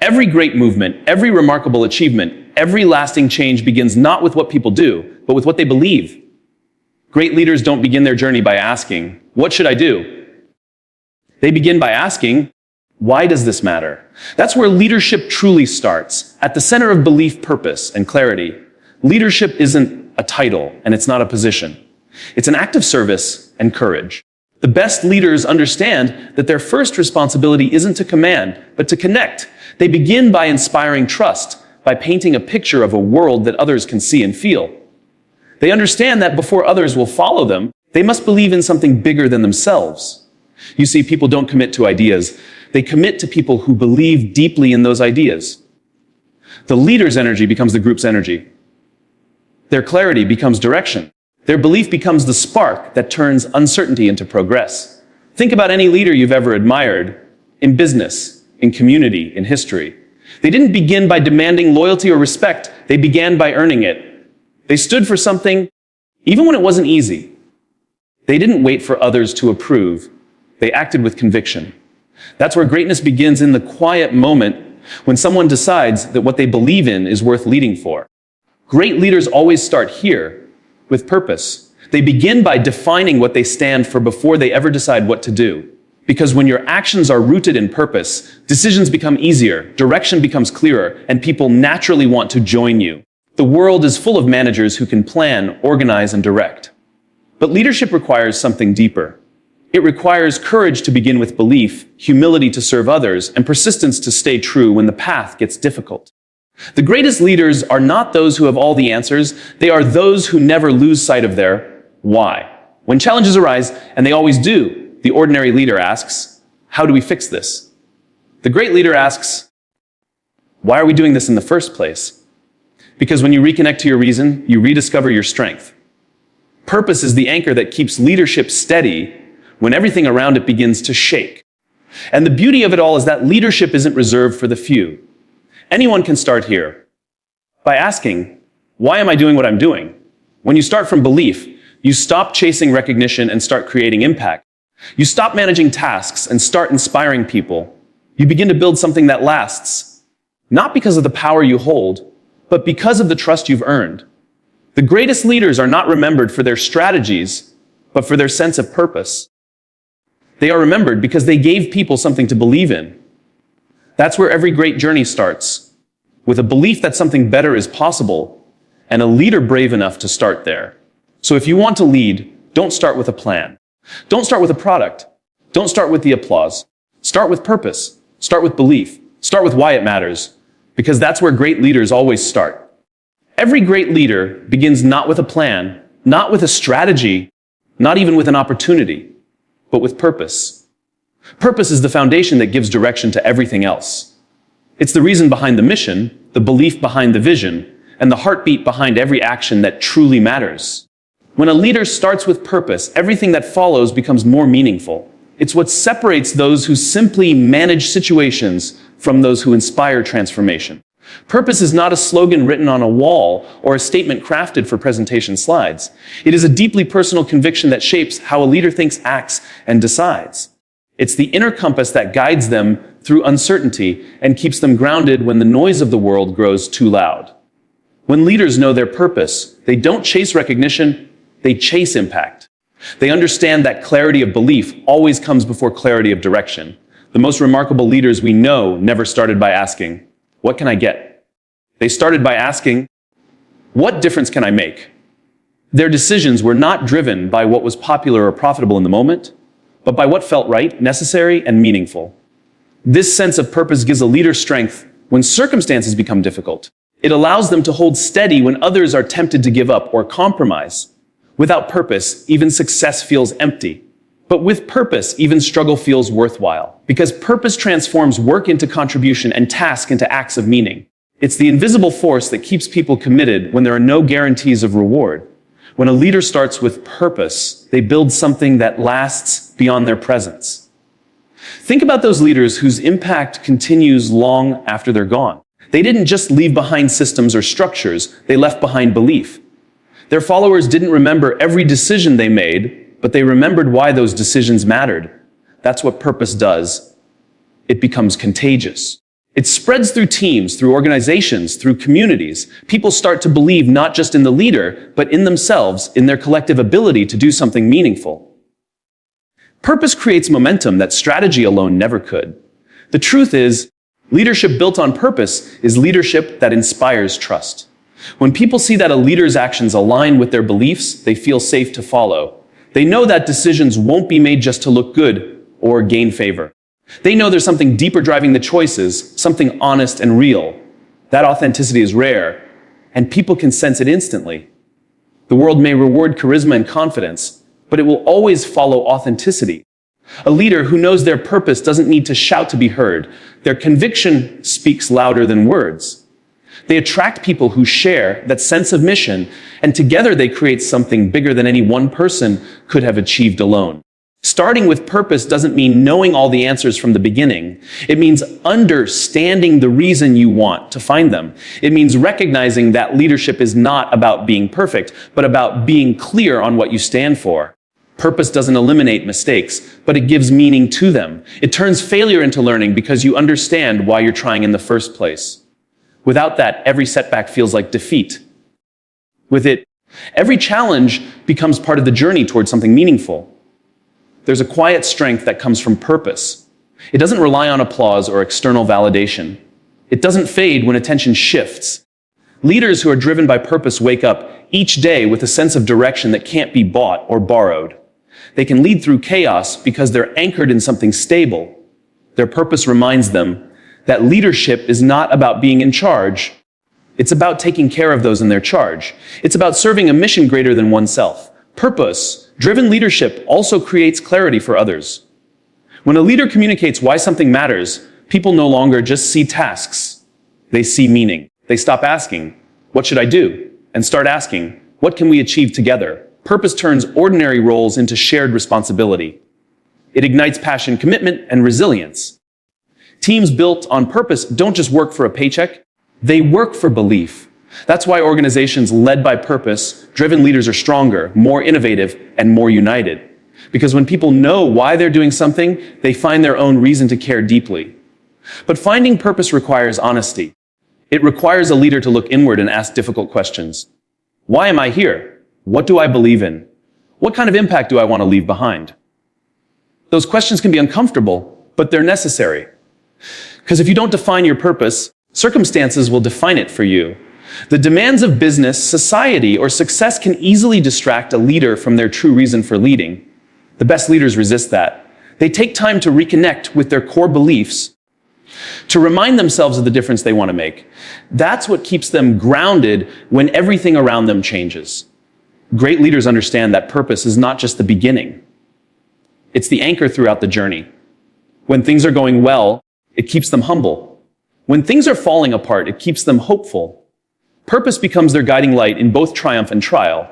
Every great movement, every remarkable achievement, every lasting change begins not with what people do, but with what they believe. Great leaders don't begin their journey by asking, "What should I do?" They begin by asking, "Why does this matter?" That's where leadership truly starts, at the center of belief, purpose, and clarity. Leadership isn't a title, and it's not a position. It's an act of service and courage. The best leaders understand that their first responsibility isn't to command, but to connect. They begin by inspiring trust, by painting a picture of a world that others can see and feel. They understand that before others will follow them, they must believe in something bigger than themselves. You see, people don't commit to ideas. They commit to people who believe deeply in those ideas. The leader's energy becomes the group's energy. Their clarity becomes direction. Their belief becomes the spark that turns uncertainty into progress. Think about any leader you've ever admired, in business, in community, in history. They didn't begin by demanding loyalty or respect. They began by earning it. They stood for something, even when it wasn't easy. They didn't wait for others to approve. They acted with conviction. That's where greatness begins, in the quiet moment when someone decides that what they believe in is worth leading for. Great leaders always start here, with purpose. They begin by defining what they stand for before they ever decide what to do. Because when your actions are rooted in purpose, decisions become easier, direction becomes clearer, and people naturally want to join you. The world is full of managers who can plan, organize, and direct. But leadership requires something deeper. It requires courage to begin with belief, humility to serve others, and persistence to stay true when the path gets difficult. The greatest leaders are not those who have all the answers. They are those who never lose sight of their why. When challenges arise, and they always do, the ordinary leader asks, "How do we fix this?" The great leader asks, "Why are we doing this in the first place?" Because when you reconnect to your reason, you rediscover your strength. Purpose is the anchor that keeps leadership steady when everything around it begins to shake. And the beauty of it all is that leadership isn't reserved for the few. Anyone can start here by asking, "Why am I doing what I'm doing?" When you start from belief, you stop chasing recognition and start creating impact. You stop managing tasks and start inspiring people. You begin to build something that lasts, not because of the power you hold, but because of the trust you've earned. The greatest leaders are not remembered for their strategies, but for their sense of purpose. They are remembered because they gave people something to believe in. That's where every great journey starts, with a belief that something better is possible, and a leader brave enough to start there. So if you want to lead, don't start with a plan. Don't start with a product. Don't start with the applause. Start with purpose. Start with belief. Start with why it matters, because that's where great leaders always start. Every great leader begins not with a plan, not with a strategy, not even with an opportunity, but with purpose. Purpose is the foundation that gives direction to everything else. It's the reason behind the mission, the belief behind the vision, and the heartbeat behind every action that truly matters. When a leader starts with purpose, everything that follows becomes more meaningful. It's what separates those who simply manage situations from those who inspire transformation. Purpose is not a slogan written on a wall or a statement crafted for presentation slides. It is a deeply personal conviction that shapes how a leader thinks, acts, and decides. It's the inner compass that guides them through uncertainty and keeps them grounded when the noise of the world grows too loud. When leaders know their purpose, they don't chase recognition, they chase impact. They understand that clarity of belief always comes before clarity of direction. The most remarkable leaders we know never started by asking, "What can I get?" They started by asking, "What difference can I make?" Their decisions were not driven by what was popular or profitable in the moment, but by what felt right, necessary, and meaningful. This sense of purpose gives a leader strength when circumstances become difficult. It allows them to hold steady when others are tempted to give up or compromise. Without purpose, even success feels empty. But with purpose, even struggle feels worthwhile. Because purpose transforms work into contribution and task into acts of meaning. It's the invisible force that keeps people committed when there are no guarantees of reward. When a leader starts with purpose, they build something that lasts beyond their presence. Think about those leaders whose impact continues long after they're gone. They didn't just leave behind systems or structures, they left behind belief. Their followers didn't remember every decision they made, but they remembered why those decisions mattered. That's what purpose does. It becomes contagious. It spreads through teams, through organizations, through communities. People start to believe not just in the leader, but in themselves, in their collective ability to do something meaningful. Purpose creates momentum that strategy alone never could. The truth is, leadership built on purpose is leadership that inspires trust. When people see that a leader's actions align with their beliefs, they feel safe to follow. They know that decisions won't be made just to look good or gain favor. They know there's something deeper driving the choices, something honest and real. That authenticity is rare, and people can sense it instantly. The world may reward charisma and confidence, but it will always follow authenticity. A leader who knows their purpose doesn't need to shout to be heard. Their conviction speaks louder than words. They attract people who share that sense of mission, and together they create something bigger than any one person could have achieved alone. Starting with purpose doesn't mean knowing all the answers from the beginning. It means understanding the reason you want to find them. It means recognizing that leadership is not about being perfect, but about being clear on what you stand for. Purpose doesn't eliminate mistakes, but it gives meaning to them. It turns failure into learning because you understand why you're trying in the first place. Without that, every setback feels like defeat. With it, every challenge becomes part of the journey towards something meaningful. There's a quiet strength that comes from purpose. It doesn't rely on applause or external validation. It doesn't fade when attention shifts. Leaders who are driven by purpose wake up each day with a sense of direction that can't be bought or borrowed. They can lead through chaos because they're anchored in something stable. Their purpose reminds them that leadership is not about being in charge. It's about taking care of those in their charge. It's about serving a mission greater than oneself. Purpose-driven leadership also creates clarity for others. When a leader communicates why something matters, people no longer just see tasks. They see meaning. They stop asking, "What should I do?" and start asking, "What can we achieve together?" Purpose turns ordinary roles into shared responsibility. It ignites passion, commitment, and resilience. Teams built on purpose don't just work for a paycheck, they work for belief. That's why organizations led by purpose-driven leaders are stronger, more innovative, and more united. Because when people know why they're doing something, they find their own reason to care deeply. But finding purpose requires honesty. It requires a leader to look inward and ask difficult questions. Why am I here? What do I believe in? What kind of impact do I want to leave behind? Those questions can be uncomfortable, but they're necessary. Because if you don't define your purpose, circumstances will define it for you. The demands of business, society, or success can easily distract a leader from their true reason for leading. The best leaders resist that. They take time to reconnect with their core beliefs, to remind themselves of the difference they want to make. That's what keeps them grounded when everything around them changes. Great leaders understand that purpose is not just the beginning. It's the anchor throughout the journey. When things are going well, it keeps them humble. When things are falling apart, it keeps them hopeful. Purpose becomes their guiding light in both triumph and trial.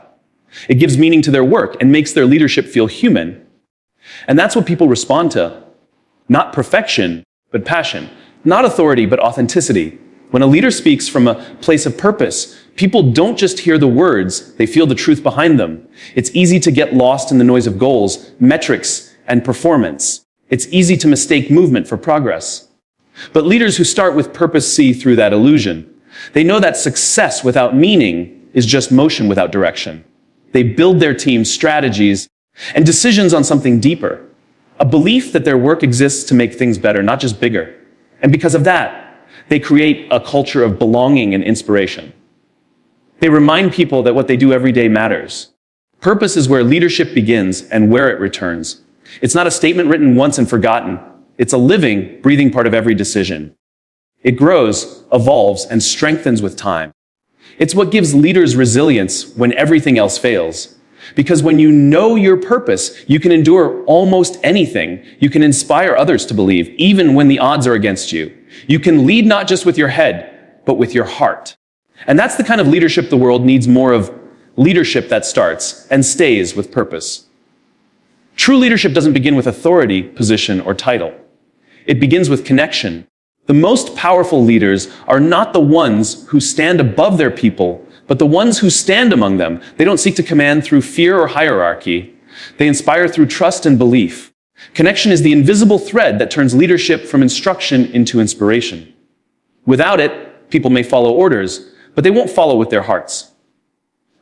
It gives meaning to their work and makes their leadership feel human. And that's what people respond to. Not perfection, but passion. Not authority, but authenticity. When a leader speaks from a place of purpose, people don't just hear the words, they feel the truth behind them. It's easy to get lost in the noise of goals, metrics, and performance. It's easy to mistake movement for progress. But leaders who start with purpose see through that illusion. They know that success without meaning is just motion without direction. They build their team's strategies and decisions on something deeper, a belief that their work exists to make things better, not just bigger. And because of that, they create a culture of belonging and inspiration. They remind people that what they do every day matters. Purpose is where leadership begins and where it returns. It's not a statement written once and forgotten. It's a living, breathing part of every decision. It grows, evolves, and strengthens with time. It's what gives leaders resilience when everything else fails. Because when you know your purpose, you can endure almost anything. You can inspire others to believe, even when the odds are against you. You can lead not just with your head, but with your heart. And that's the kind of leadership the world needs more of, leadership that starts and stays with purpose. True leadership doesn't begin with authority, position, or title. It begins with connection. The most powerful leaders are not the ones who stand above their people, but the ones who stand among them. They don't seek to command through fear or hierarchy. They inspire through trust and belief. Connection is the invisible thread that turns leadership from instruction into inspiration. Without it, people may follow orders, but they won't follow with their hearts.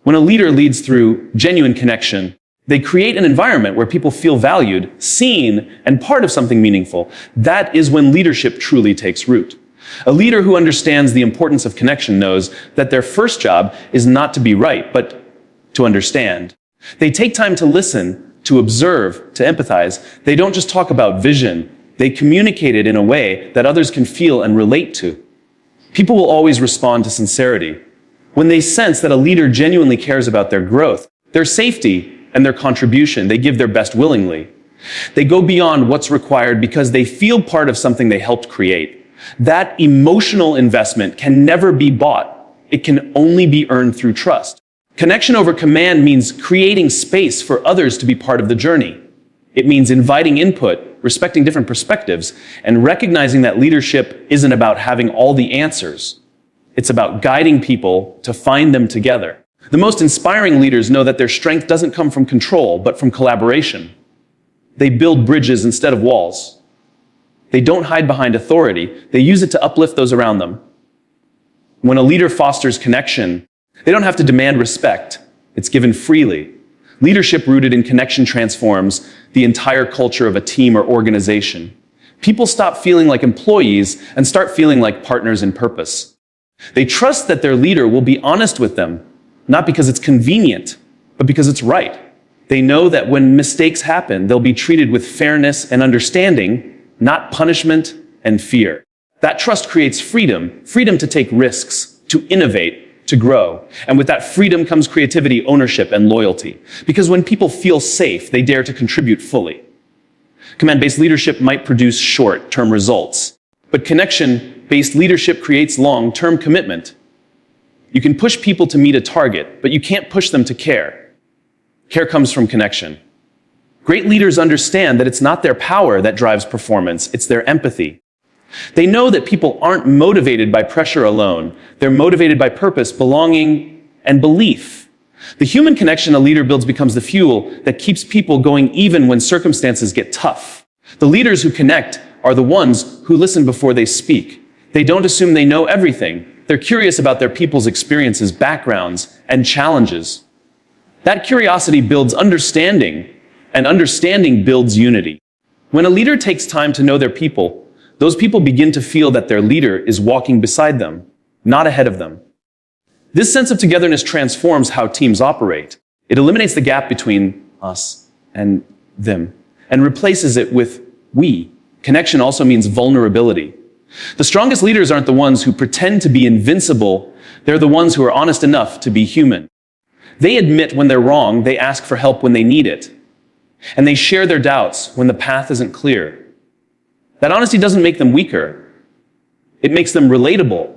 When a leader leads through genuine connection, they create an environment where people feel valued, seen, and part of something meaningful. That is when leadership truly takes root. A leader who understands the importance of connection knows that their first job is not to be right, but to understand. They take time to listen, to observe, to empathize. They don't just talk about vision. They communicate it in a way that others can feel and relate to. People will always respond to sincerity. When they sense that a leader genuinely cares about their growth, their safety, and their contribution, they give their best willingly. They go beyond what's required because they feel part of something they helped create. That emotional investment can never be bought. It can only be earned through trust. Connection over command means creating space for others to be part of the journey. It means inviting input, respecting different perspectives, and recognizing that leadership isn't about having all the answers. It's about guiding people to find them together. The most inspiring leaders know that their strength doesn't come from control, but from collaboration. They build bridges instead of walls. They don't hide behind authority. They use it to uplift those around them. When a leader fosters connection, they don't have to demand respect. It's given freely. Leadership rooted in connection transforms the entire culture of a team or organization. People stop feeling like employees and start feeling like partners in purpose. They trust that their leader will be honest with them, not because it's convenient, but because it's right. They know that when mistakes happen, they'll be treated with fairness and understanding, not punishment and fear. That trust creates freedom to take risks, to innovate, to grow. And with that freedom comes creativity, ownership, and loyalty. Because when people feel safe, they dare to contribute fully. Command-based leadership might produce short-term results, but connection-based leadership creates long-term commitment. You can push people to meet a target, but you can't push them to care. Care comes from connection. Great leaders understand that it's not their power that drives performance, it's their empathy. They know that people aren't motivated by pressure alone. They're motivated by purpose, belonging, and belief. The human connection a leader builds becomes the fuel that keeps people going even when circumstances get tough. The leaders who connect are the ones who listen before they speak. They don't assume they know everything. They're curious about their people's experiences, backgrounds, and challenges. That curiosity builds understanding, and understanding builds unity. When a leader takes time to know their people, those people begin to feel that their leader is walking beside them, not ahead of them. This sense of togetherness transforms how teams operate. It eliminates the gap between us and them, and replaces it with we. Connection also means vulnerability. The strongest leaders aren't the ones who pretend to be invincible. They're the ones who are honest enough to be human. They admit when they're wrong, they ask for help when they need it, and they share their doubts when the path isn't clear. That honesty doesn't make them weaker. It makes them relatable.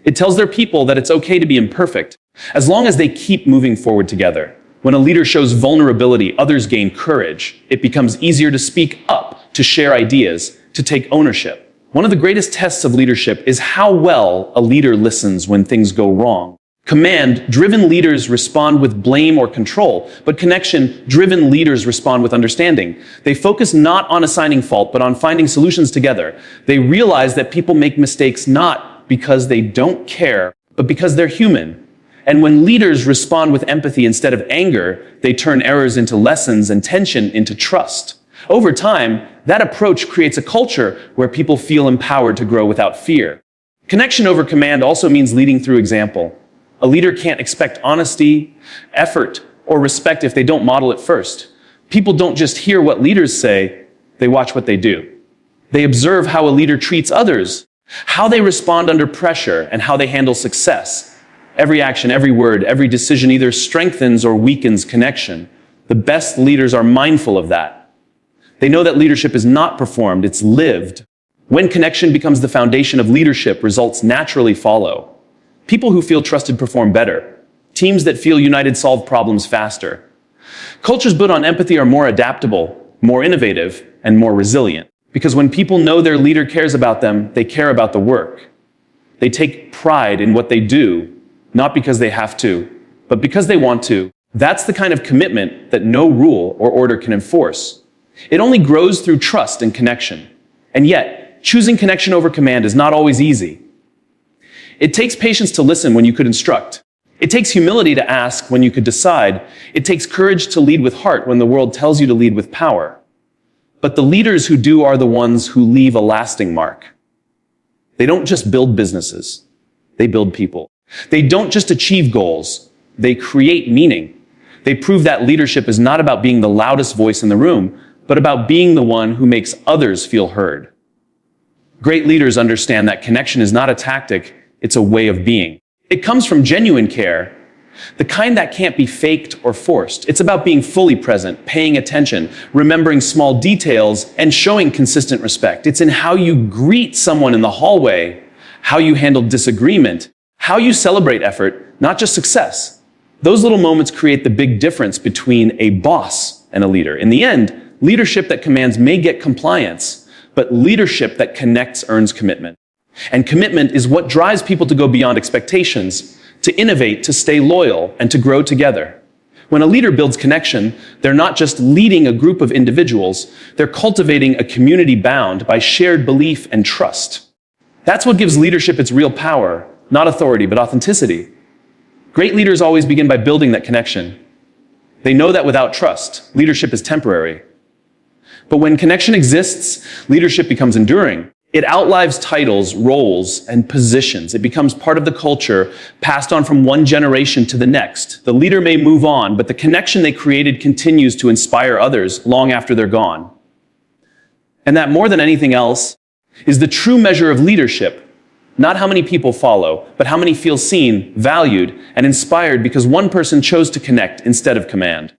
It tells their people that it's okay to be imperfect, as long as they keep moving forward together. When a leader shows vulnerability, others gain courage. It becomes easier to speak up, to share ideas, to take ownership. One of the greatest tests of leadership is how well a leader listens when things go wrong. Command-driven leaders respond with blame or control, but connection-driven leaders respond with understanding. They focus not on assigning fault, but on finding solutions together. They realize that people make mistakes not because they don't care, but because they're human. And when leaders respond with empathy instead of anger, they turn errors into lessons and tension into trust. Over time, that approach creates a culture where people feel empowered to grow without fear. Connection over command also means leading through example. A leader can't expect honesty, effort, or respect if they don't model it first. People don't just hear what leaders say, they watch what they do. They observe how a leader treats others, how they respond under pressure, and how they handle success. Every action, every word, every decision either strengthens or weakens connection. The best leaders are mindful of that. They know that leadership is not performed, it's lived. When connection becomes the foundation of leadership, results naturally follow. People who feel trusted perform better. Teams that feel united solve problems faster. Cultures built on empathy are more adaptable, more innovative, and more resilient. Because when people know their leader cares about them, they care about the work. They take pride in what they do, not because they have to, but because they want to. That's the kind of commitment that no rule or order can enforce. It only grows through trust and connection. And yet, choosing connection over command is not always easy. It takes patience to listen when you could instruct. It takes humility to ask when you could decide. It takes courage to lead with heart when the world tells you to lead with power. But the leaders who do are the ones who leave a lasting mark. They don't just build businesses. They build people. They don't just achieve goals. They create meaning. They prove that leadership is not about being the loudest voice in the room, but about being the one who makes others feel heard. Great leaders understand that connection is not a tactic, it's a way of being. It comes from genuine care, the kind that can't be faked or forced. It's about being fully present, paying attention, remembering small details, and showing consistent respect. It's in how you greet someone in the hallway, how you handle disagreement, how you celebrate effort, not just success. Those little moments create the big difference between a boss and a leader. In the end, leadership that commands may get compliance, but leadership that connects earns commitment. And commitment is what drives people to go beyond expectations, to innovate, to stay loyal, and to grow together. When a leader builds connection, they're not just leading a group of individuals, they're cultivating a community bound by shared belief and trust. That's what gives leadership its real power, not authority, but authenticity. Great leaders always begin by building that connection. They know that without trust, leadership is temporary. But when connection exists, leadership becomes enduring. It outlives titles, roles, and positions. It becomes part of the culture, passed on from one generation to the next. The leader may move on, but the connection they created continues to inspire others long after they're gone. And that, more than anything else, is the true measure of leadership. Not how many people follow, but how many feel seen, valued, and inspired because one person chose to connect instead of command.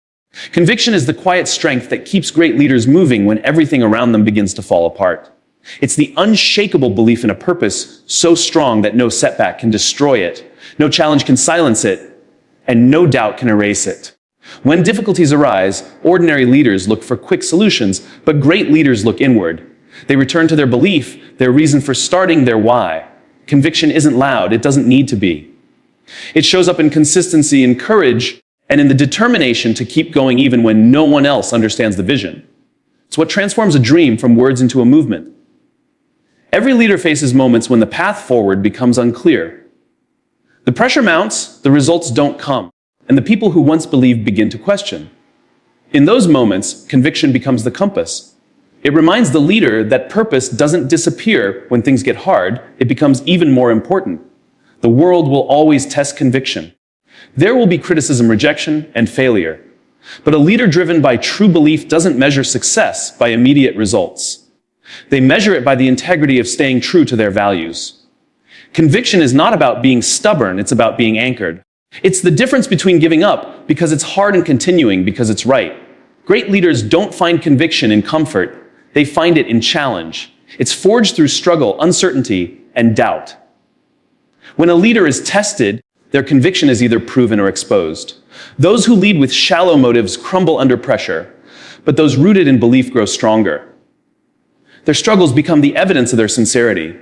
Conviction is the quiet strength that keeps great leaders moving when everything around them begins to fall apart. It's the unshakable belief in a purpose so strong that no setback can destroy it, no challenge can silence it, and no doubt can erase it. When difficulties arise, ordinary leaders look for quick solutions, but great leaders look inward. They return to their belief, their reason for starting, their why. Conviction isn't loud, it doesn't need to be. It shows up in consistency and courage, and in the determination to keep going even when no one else understands the vision. It's what transforms a dream from words into a movement. Every leader faces moments when the path forward becomes unclear. The pressure mounts, the results don't come, and the people who once believed begin to question. In those moments, conviction becomes the compass. It reminds the leader that purpose doesn't disappear when things get hard, it becomes even more important. The world will always test conviction. There will be criticism, rejection, and failure. But a leader driven by true belief doesn't measure success by immediate results. They measure it by the integrity of staying true to their values. Conviction is not about being stubborn, it's about being anchored. It's the difference between giving up because it's hard and continuing because it's right. Great leaders don't find conviction in comfort, they find it in challenge. It's forged through struggle, uncertainty, and doubt. When a leader is tested, their conviction is either proven or exposed. Those who lead with shallow motives crumble under pressure, but those rooted in belief grow stronger. Their struggles become the evidence of their sincerity.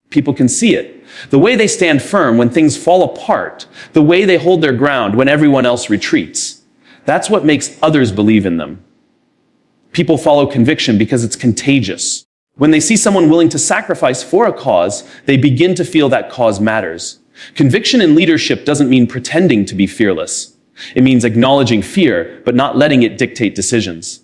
People can see it. The way they stand firm when things fall apart. The way they hold their ground when everyone else retreats. That's what makes others believe in them. People follow conviction because it's contagious. When they see someone willing to sacrifice for a cause, they begin to feel that cause matters. Conviction in leadership doesn't mean pretending to be fearless. It means acknowledging fear, but not letting it dictate decisions.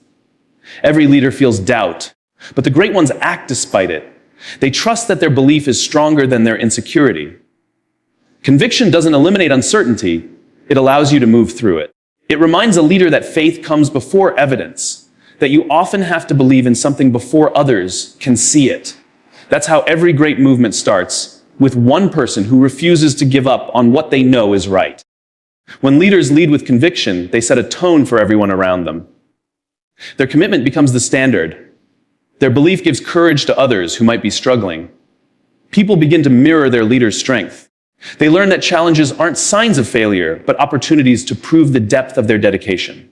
Every leader feels doubt. But the great ones act despite it. They trust that their belief is stronger than their insecurity. Conviction doesn't eliminate uncertainty, it allows you to move through it. It reminds a leader that faith comes before evidence, that you often have to believe in something before others can see it. That's how every great movement starts, with one person who refuses to give up on what they know is right. When leaders lead with conviction, they set a tone for everyone around them. Their commitment becomes the standard. Their belief gives courage to others who might be struggling. People begin to mirror their leader's strength. They learn that challenges aren't signs of failure, but opportunities to prove the depth of their dedication.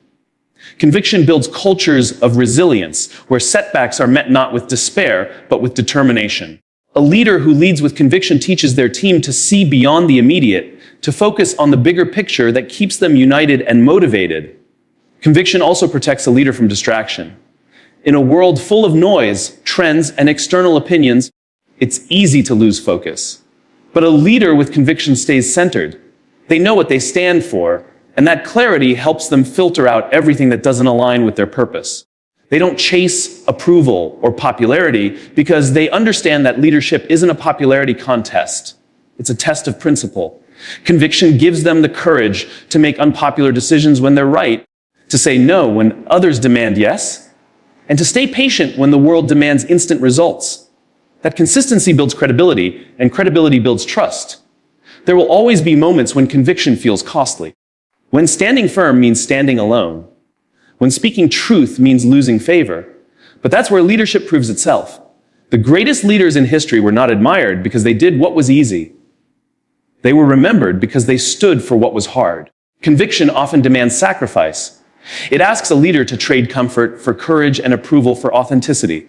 Conviction builds cultures of resilience, where setbacks are met not with despair, but with determination. A leader who leads with conviction teaches their team to see beyond the immediate, to focus on the bigger picture that keeps them united and motivated. Conviction also protects a leader from distraction. In a world full of noise, trends, and external opinions, it's easy to lose focus. But a leader with conviction stays centered. They know what they stand for, and that clarity helps them filter out everything that doesn't align with their purpose. They don't chase approval or popularity because they understand that leadership isn't a popularity contest. It's a test of principle. Conviction gives them the courage to make unpopular decisions when they're right, to say no when others demand yes, and to stay patient when the world demands instant results. That consistency builds credibility, and credibility builds trust. There will always be moments when conviction feels costly. When standing firm means standing alone. When speaking truth means losing favor. But that's where leadership proves itself. The greatest leaders in history were not admired because they did what was easy. They were remembered because they stood for what was hard. Conviction often demands sacrifice. It asks a leader to trade comfort for courage and approval for authenticity.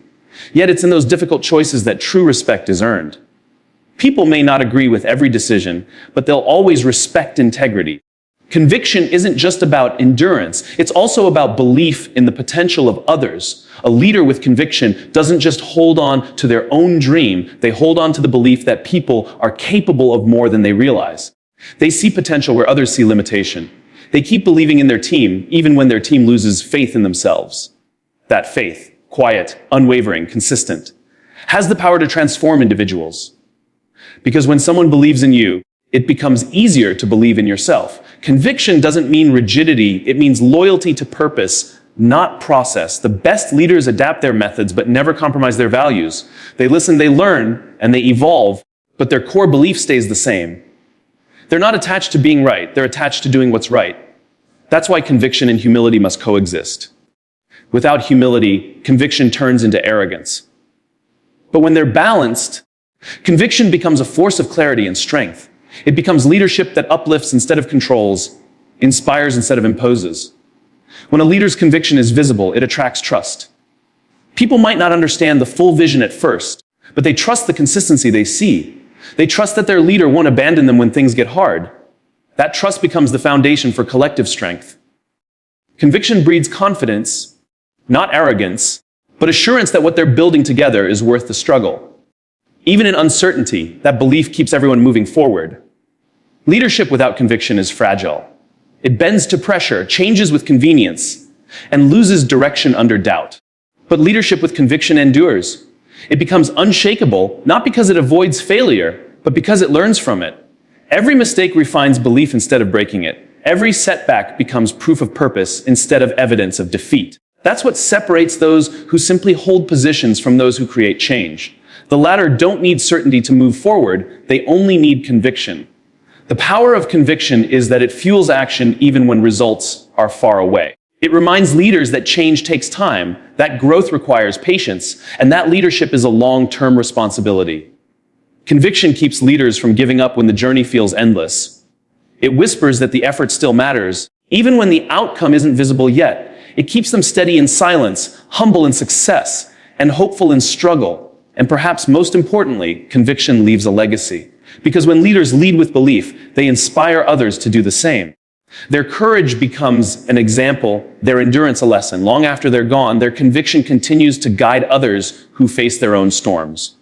Yet it's in those difficult choices that true respect is earned. People may not agree with every decision, but they'll always respect integrity. Conviction isn't just about endurance, it's also about belief in the potential of others. A leader with conviction doesn't just hold on to their own dream, they hold on to the belief that people are capable of more than they realize. They see potential where others see limitation. They keep believing in their team, even when their team loses faith in themselves. That faith, quiet, unwavering, consistent, has the power to transform individuals. Because when someone believes in you, it becomes easier to believe in yourself. Conviction doesn't mean rigidity, it means loyalty to purpose, not process. The best leaders adapt their methods but never compromise their values. They listen, they learn, and they evolve, but their core belief stays the same. They're not attached to being right, they're attached to doing what's right. That's why conviction and humility must coexist. Without humility, conviction turns into arrogance. But when they're balanced, conviction becomes a force of clarity and strength. It becomes leadership that uplifts instead of controls, inspires instead of imposes. When a leader's conviction is visible, it attracts trust. People might not understand the full vision at first, but they trust the consistency they see. They trust that their leader won't abandon them when things get hard. That trust becomes the foundation for collective strength. Conviction breeds confidence, not arrogance, but assurance that what they're building together is worth the struggle. Even in uncertainty, that belief keeps everyone moving forward. Leadership without conviction is fragile. It bends to pressure, changes with convenience, and loses direction under doubt. But leadership with conviction endures. It becomes unshakable, not because it avoids failure, but because it learns from it. Every mistake refines belief instead of breaking it. Every setback becomes proof of purpose instead of evidence of defeat. That's what separates those who simply hold positions from those who create change. The latter don't need certainty to move forward, they only need conviction. The power of conviction is that it fuels action even when results are far away. It reminds leaders that change takes time, that growth requires patience, and that leadership is a long-term responsibility. Conviction keeps leaders from giving up when the journey feels endless. It whispers that the effort still matters, even when the outcome isn't visible yet. It keeps them steady in silence, humble in success, and hopeful in struggle. And perhaps most importantly, conviction leaves a legacy. Because when leaders lead with belief, they inspire others to do the same. Their courage becomes an example, their endurance a lesson. Long after they're gone, their conviction continues to guide others who face their own storms.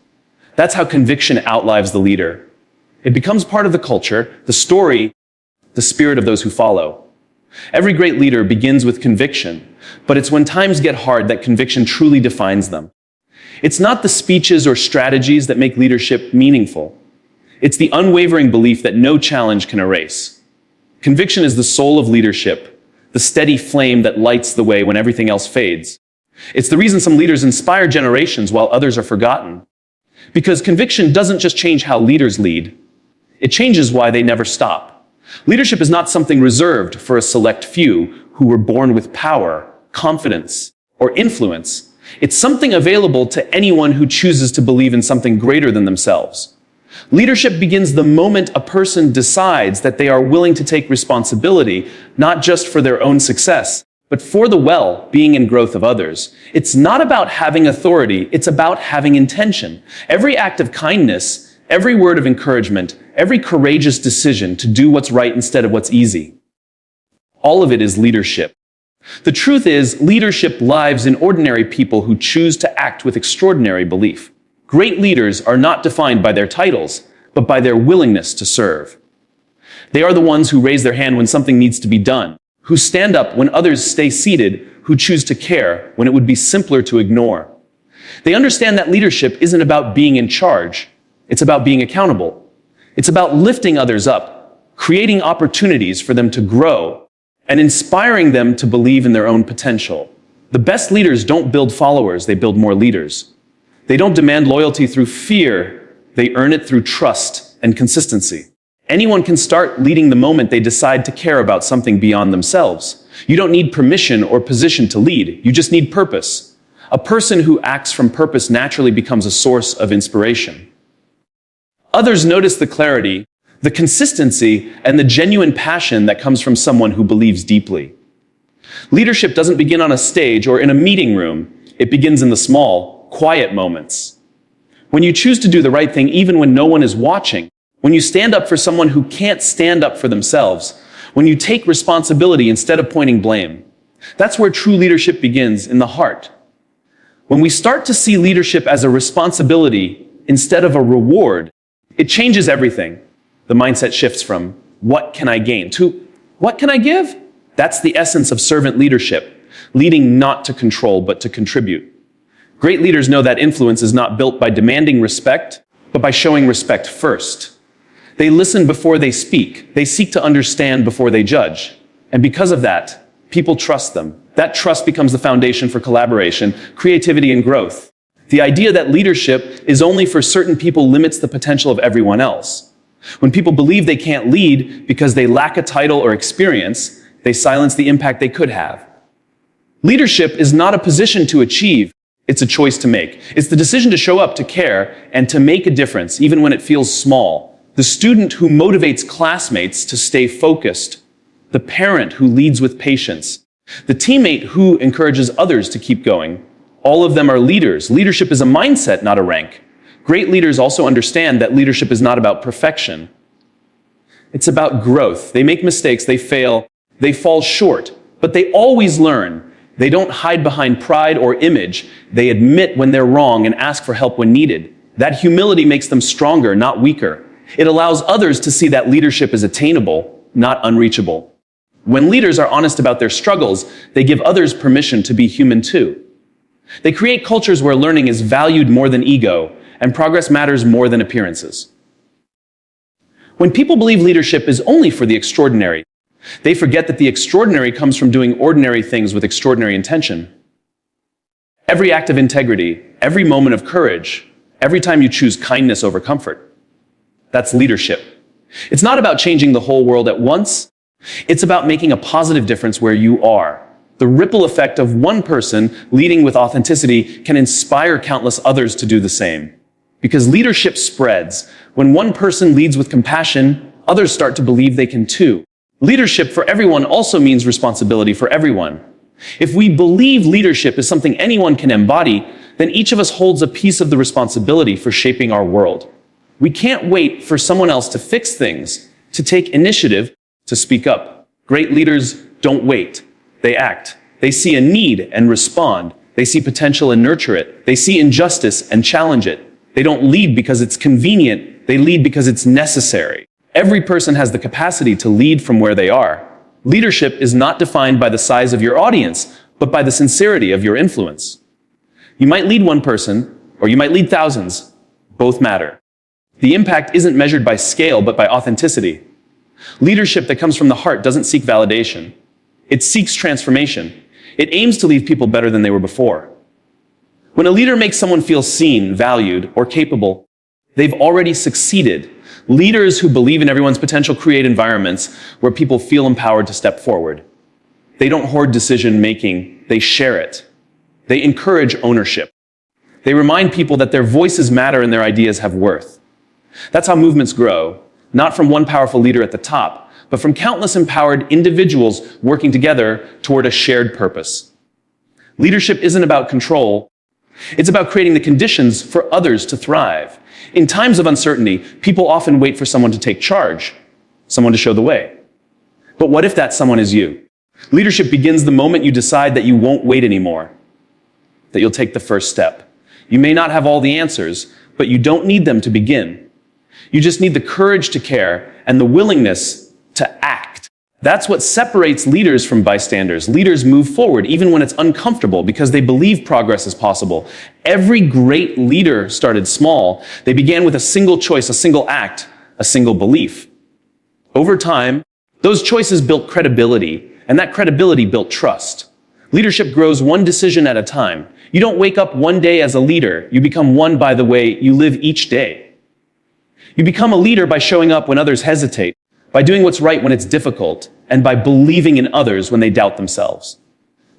That's how conviction outlives the leader. It becomes part of the culture, the story, the spirit of those who follow. Every great leader begins with conviction, but it's when times get hard that conviction truly defines them. It's not the speeches or strategies that make leadership meaningful. It's the unwavering belief that no challenge can erase. Conviction is the soul of leadership, the steady flame that lights the way when everything else fades. It's the reason some leaders inspire generations while others are forgotten. Because conviction doesn't just change how leaders lead, it changes why they never stop. Leadership is not something reserved for a select few who were born with power, confidence, or influence. It's something available to anyone who chooses to believe in something greater than themselves. Leadership begins the moment a person decides that they are willing to take responsibility, not just for their own success, but for the well-being and growth of others. It's not about having authority, it's about having intention. Every act of kindness, every word of encouragement, every courageous decision to do what's right instead of what's easy. All of it is leadership. The truth is, leadership lives in ordinary people who choose to act with extraordinary belief. Great leaders are not defined by their titles, but by their willingness to serve. They are the ones who raise their hand when something needs to be done, who stand up when others stay seated, who choose to care when it would be simpler to ignore. They understand that leadership isn't about being in charge. It's about being accountable. It's about lifting others up, creating opportunities for them to grow, and inspiring them to believe in their own potential. The best leaders don't build followers, they build more leaders. They don't demand loyalty through fear, they earn it through trust and consistency. Anyone can start leading the moment they decide to care about something beyond themselves. You don't need permission or position to lead, you just need purpose. A person who acts from purpose naturally becomes a source of inspiration. Others notice the clarity, the consistency, and the genuine passion that comes from someone who believes deeply. Leadership doesn't begin on a stage or in a meeting room. It begins in the small, quiet moments. When you choose to do the right thing even when no one is watching, when you stand up for someone who can't stand up for themselves, when you take responsibility instead of pointing blame. That's where true leadership begins, in the heart. When we start to see leadership as a responsibility instead of a reward, it changes everything. The mindset shifts from, what can I gain, to, what can I give? That's the essence of servant leadership, leading not to control, but to contribute. Great leaders know that influence is not built by demanding respect, but by showing respect first. They listen before they speak. They seek to understand before they judge. And because of that, people trust them. That trust becomes the foundation for collaboration, creativity, and growth. The idea that leadership is only for certain people limits the potential of everyone else. When people believe they can't lead because they lack a title or experience, they silence the impact they could have. Leadership is not a position to achieve, it's a choice to make. It's the decision to show up, to care, and to make a difference, even when it feels small. The student who motivates classmates to stay focused, the parent who leads with patience, the teammate who encourages others to keep going. All of them are leaders. Leadership is a mindset, not a rank. Great leaders also understand that leadership is not about perfection. It's about growth. They make mistakes, they fail, they fall short, but they always learn. They don't hide behind pride or image. They admit when they're wrong and ask for help when needed. That humility makes them stronger, not weaker. It allows others to see that leadership is attainable, not unreachable. When leaders are honest about their struggles, they give others permission to be human too. They create cultures where learning is valued more than ego, and progress matters more than appearances. When people believe leadership is only for the extraordinary, they forget that the extraordinary comes from doing ordinary things with extraordinary intention. Every act of integrity, every moment of courage, every time you choose kindness over comfort, that's leadership. It's not about changing the whole world at once. It's about making a positive difference where you are. The ripple effect of one person leading with authenticity can inspire countless others to do the same. Because leadership spreads. When one person leads with compassion, others start to believe they can too. Leadership for everyone also means responsibility for everyone. If we believe leadership is something anyone can embody, then each of us holds a piece of the responsibility for shaping our world. We can't wait for someone else to fix things, to take initiative, to speak up. Great leaders don't wait. They act. They see a need and respond. They see potential and nurture it. They see injustice and challenge it. They don't lead because it's convenient. They lead because it's necessary. Every person has the capacity to lead from where they are. Leadership is not defined by the size of your audience, but by the sincerity of your influence. You might lead one person, or you might lead thousands. Both matter. The impact isn't measured by scale, but by authenticity. Leadership that comes from the heart doesn't seek validation. It seeks transformation. It aims to leave people better than they were before. When a leader makes someone feel seen, valued, or capable, they've already succeeded. Leaders who believe in everyone's potential create environments where people feel empowered to step forward. They don't hoard decision-making, they share it. They encourage ownership. They remind people that their voices matter and their ideas have worth. That's how movements grow, not from one powerful leader at the top, but from countless empowered individuals working together toward a shared purpose. Leadership isn't about control. It's about creating the conditions for others to thrive. In times of uncertainty, people often wait for someone to take charge, someone to show the way. But what if that someone is you? Leadership begins the moment you decide that you won't wait anymore, that you'll take the first step. You may not have all the answers, but you don't need them to begin. You just need the courage to care and the willingness to act. That's what separates leaders from bystanders. Leaders move forward even when it's uncomfortable because they believe progress is possible. Every great leader started small. They began with a single choice, a single act, a single belief. Over time, those choices built credibility, and that credibility built trust. Leadership grows one decision at a time. You don't wake up one day as a leader. You become one by the way you live each day. You become a leader by showing up when others hesitate, by doing what's right when it's difficult, and by believing in others when they doubt themselves.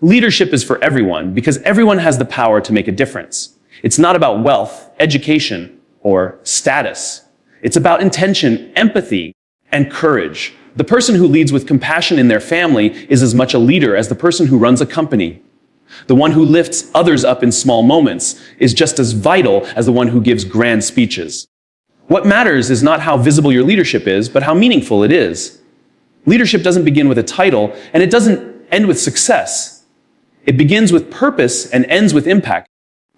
Leadership is for everyone because everyone has the power to make a difference. It's not about wealth, education, or status. It's about intention, empathy, and courage. The person who leads with compassion in their family is as much a leader as the person who runs a company. The one who lifts others up in small moments is just as vital as the one who gives grand speeches. What matters is not how visible your leadership is, but how meaningful it is. Leadership doesn't begin with a title, and it doesn't end with success. It begins with purpose and ends with impact.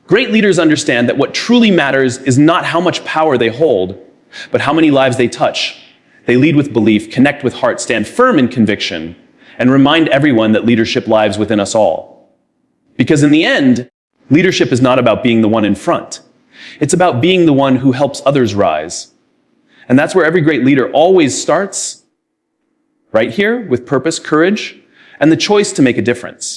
Great leaders understand that what truly matters is not how much power they hold, but how many lives they touch. They lead with belief, connect with heart, stand firm in conviction, and remind everyone that leadership lives within us all. Because in the end, leadership is not about being the one in front. It's about being the one who helps others rise. And that's where every great leader always starts, right here, with purpose, courage, and the choice to make a difference.